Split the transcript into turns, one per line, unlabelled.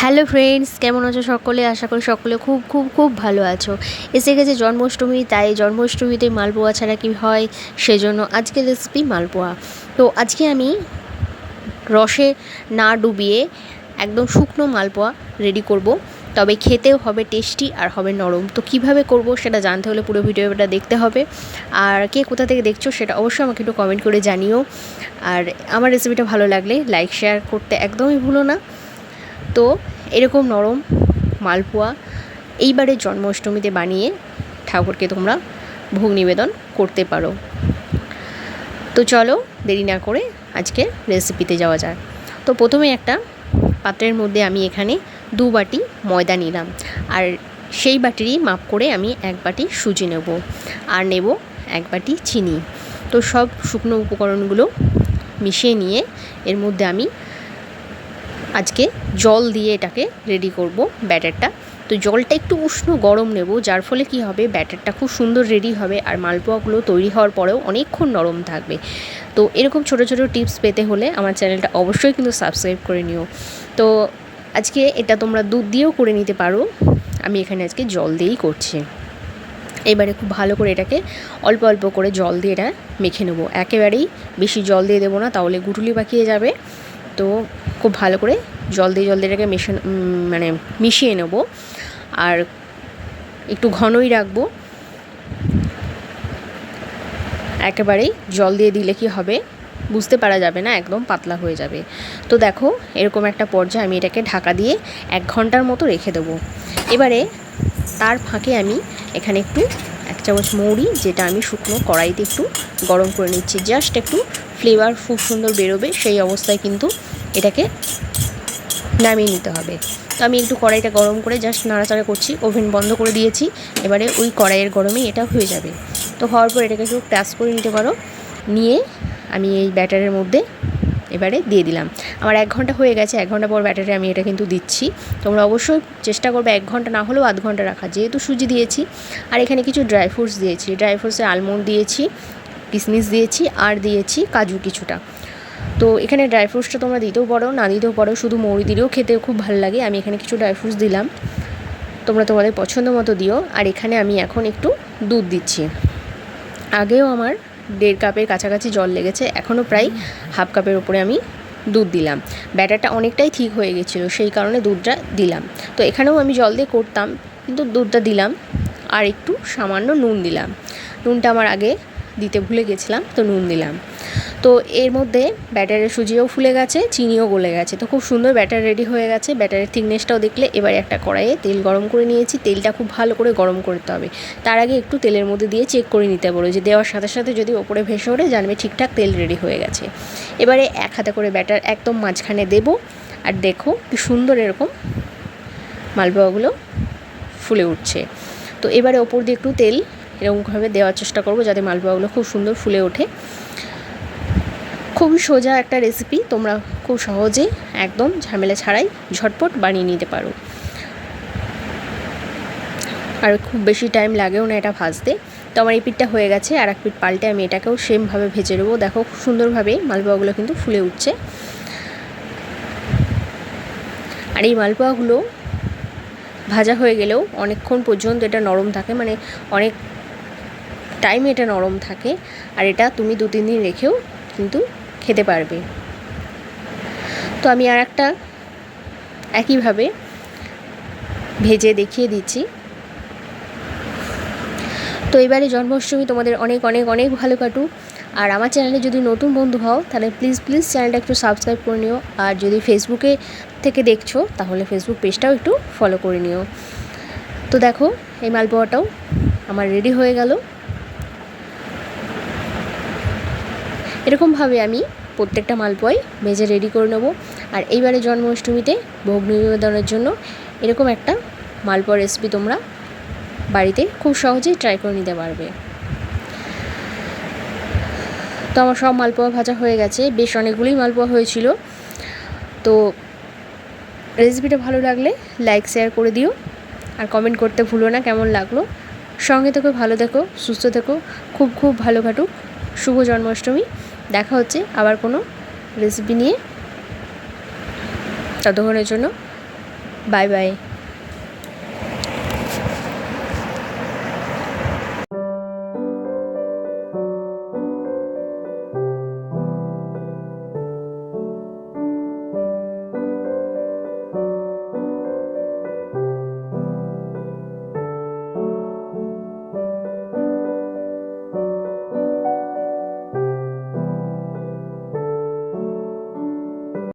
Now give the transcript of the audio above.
Hello friends, কেমন আছো সকলে? আশা করি সকলে খুব খুব খুব ভালো আছো। এসে গেছে জন্মাষ্টমী, তাই জন্মাষ্টমীতে মালপোয়া ছাড়া কি হয়, সেজন্য আজকে রেসিপি মালপোয়া। তো আজকে আমি রসে না ডুবিয়ে একদম শুকনো মালপোয়া রেডি করব, তবে খেতেও হবে টেস্টি আর হবে নরম। তো কিভাবে করব সেটা জানতে হলে পুরো ভিডিওটা দেখতে হবে। আর কে কোথা থেকে দেখছো সেটা অবশ্যই আমাকে একটু কমেন্ট করে জানিও। আর আমার রেসিপিটা ভালো লাগলে লাইক শেয়ার করতে একদমই ভুলো না। তো এরকম নরম মালপোয়া এইবারে জন্মাষ্টমীতে বানিয়ে ঠাকুরকে তোমরা ভোগ নিবেদন করতে পারো। তো চলো দেরি না করে আজকে রেসিপিতে যাওয়া যায়। তো প্রথমে একটা পাত্রের মধ্যে আমি এখানে 2 বাটি ময়দা নিলাম, আর সেই বাটিরই মাপ করে আমি 1 বাটি সুজি নেব, আর নেব 1 বাটি চিনি। তো সব শুকনো উপকরণগুলো মিশিয়ে নিয়ে এর মধ্যে আমি আজকে জল দিয়ে এটাকে রেডি করব ব্যাটারটা। তো জলটা একটু উষ্ণ গরম নেব, যার ফলে কি হবে, ব্যাটারটা খুব সুন্দর রেডি হবে আর মালপোয়াগুলো তৈরি হওয়ার পরেও অনেকক্ষণ নরম থাকবে। তো এরকম ছোটো ছোটো টিপস পেতে হলে আমার চ্যানেলটা অবশ্যই কিন্তু সাবস্ক্রাইব করে নিও। তো আজকে এটা তোমরা দুধ দিয়েও করে নিতে পারো, আমি এখানে আজকে জল দিয়েই করছি। এবারে খুব ভালো করে এটাকে অল্প অল্প করে জল দিয়ে এটা মেখে নেবো। একেবারেই বেশি জল দিয়ে দেবো না, তাহলে গুটুলি পাকিয়ে যাবে। তো খুব ভালো করে জল দিয়ে এটাকে মিশিয়ে নেব, আর একটু ঘনই রাখবো। একেবারেই জল দিয়ে দিলে কি হবে, বুঝতে পারা যাবে না, একদম পাতলা হয়ে যাবে। তো দেখো এরকম একটা পর্যায়ে আমি এটাকে ঢাকা দিয়ে 1 ঘন্টার মতো রেখে দেবো। এবারে তার ফাঁকে আমি এখানে একটু 1 চামচ মৌরি, যেটা আমি শুকনো কড়াইতে একটু গরম করে নিচ্ছি, জাস্ট একটু ফ্লেভার খুব সুন্দর বেরোবে, সেই অবস্থায় কিন্তু এটাকে নামিয়ে নিতে হবে। তো আমি একটু কড়াইটা গরম করে জাস্ট নাড়াচাড়া করছি, ওভেন বন্ধ করে দিয়েছি। এবারে ওই কড়াইয়ের গরমেই এটা হয়ে যাবে। তো হওয়ার পর এটাকে একটু টাচ করে নিতে পারো, নিয়ে আমি এই ব্যাটারের মধ্যে এবারে দিয়ে দিলাম। আমার 1 ঘন্টা হয়ে গেছে, 1 ঘন্টা পর ব্যাটারে আমি এটা কিন্তু দিচ্ছি। তোমরা অবশ্যই চেষ্টা করবে 1 ঘন্টা না হলেও আধ ঘন্টা রাখা, যেহেতু সুজি দিয়েছি। আর এখানে কিছু ড্রাই ফ্রুটস দিয়েছি, ড্রাই ফ্রুটসে আলমন্ড দিয়েছি, কিশমিশ দিয়েছি, আর দিয়েছি কাজু কিছুটা। তো এখানে ড্রাই ফ্রুটসটা তোমরা দিতেও পারো, না দিতেও পারো, শুধু মৌরি দিলেও খেতে খুব ভালো লাগে। আমি এখানে কিছু ড্রাই ফ্রুটস দিলাম, তোমরা তোমাদের পছন্দ মতো দিও। আর এখানে আমি এখন একটু দুধ দিচ্ছি। আগেও আমার 1.5 কাপের কাছাকাছি জল লেগেছে, এখনও প্রায় হাফ কাপের ওপরে আমি দুধ দিলাম। ব্যাটারটা অনেকটাই ঠিক হয়ে গেছিলো, সেই কারণে দুধটা দিলাম। তো এখানেও আমি জল দিয়ে করতাম, কিন্তু দুধটা দিলাম। আর একটু সামান্য নুন দিলাম, নুনটা আমার আগে দিতে ভুলে গেছিলাম, তো নুন দিলাম। তো এর মধ্যে ব্যাটারের সুজিও ফুলে গেছে, চিনিও গলে গেছে। তো খুব সুন্দর ব্যাটার রেডি হয়ে গেছে। ব্যাটারের থিকনেসটাও দেখলে। এবারে একটা কড়াইয়ে তেল গরম করে নিয়েছি, তেলটা খুব ভালো করে গরম করতে হবে। তার আগে একটু তেলের মধ্যে দিয়ে চেক করে নিতে পারো, যে দেওয়ার সাথে সাথে যদি ওপরে ভেসে ওঠে জানবে ঠিকঠাক তেল রেডি হয়ে গেছে। এবারে 1 হাতে করে ব্যাটার একদম মাঝখানে দেবো, আর দেখো কি সুন্দর এরকম মালপোয়াগুলো ফুলে উঠছে। তো এবারে ওপর দিয়ে একটু তেল এরকমভাবে দেওয়ার চেষ্টা করবো, যাতে মালপোয়াগুলো খুব সুন্দর ফুলে ওঠে। খুবই সোজা একটা রেসিপি, তোমরা খুব সহজে একদম ঝামেলা ছাড়াই ঝটপট বানিয়ে নিতে পারো, আর খুব বেশি টাইম লাগেও না এটা ভাজতে। তো আমার এই পিঠটা হয়ে গেছে, আর এক পিঠ পাল্টে আমি এটাকেও সেমভাবে ভেজে নেবো। দেখো খুব সুন্দরভাবে মালপোয়াগুলো কিন্তু ফুলে উঠছে। আর এই মালপোয়াগুলো ভাজা হয়ে গেলেও অনেকক্ষণ পর্যন্ত এটা নরম থাকে, অনেক টাইম এটা নরম থাকে। আর এটা তুমি 2-3 দিন রেখেও কিন্তু খেতে পারবে। তো আমি আর একটা একইভাবে ভেজে দেখিয়ে দিচ্ছি। তো এবারে জন্মাষ্টমী তোমাদের অনেক অনেক অনেক ভালো কাটুক। আর আমার চ্যানেলে যদি নতুন বন্ধু হও, তাহলে প্লিজ চ্যানেলটা একটু সাবস্ক্রাইব করে নিও। আর যদি ফেসবুকে থেকে দেখছো, তাহলে ফেসবুক পেজটাও একটু ফলো করে নিও। তো দেখো এই মালপোয়াটাও আমার রেডি হয়ে গেল। এরকমভাবে আমি প্রত্যেকটা মালপোয়াই ভেজে রেডি করে নেব। আর এইবারে জন্মাষ্টমীতে ভোগ নিবেদনের জন্য এরকম একটা মালপোয়া রেসিপি তোমরা বাড়িতে খুব সহজেই ট্রাই করে নিতে পারবে। তো আমার সব মালপোয়া ভাজা হয়ে গেছে, বেশ অনেকগুলোই মালপোয়া হয়েছিল। তো রেসিপিটা ভালো লাগলে লাইক শেয়ার করে দিও, আর কমেন্ট করতে ভুলো না কেমন লাগলো। সঙ্গে থেকো, ভালো থেকো, সুস্থ থেকো, খুব খুব ভালো কাটুক। শুভ জন্মাষ্টমী। দেখা হচ্ছে আবার কোনো রেসিপি নিয়ে, ততক্ষণের জন্য বাই বাই।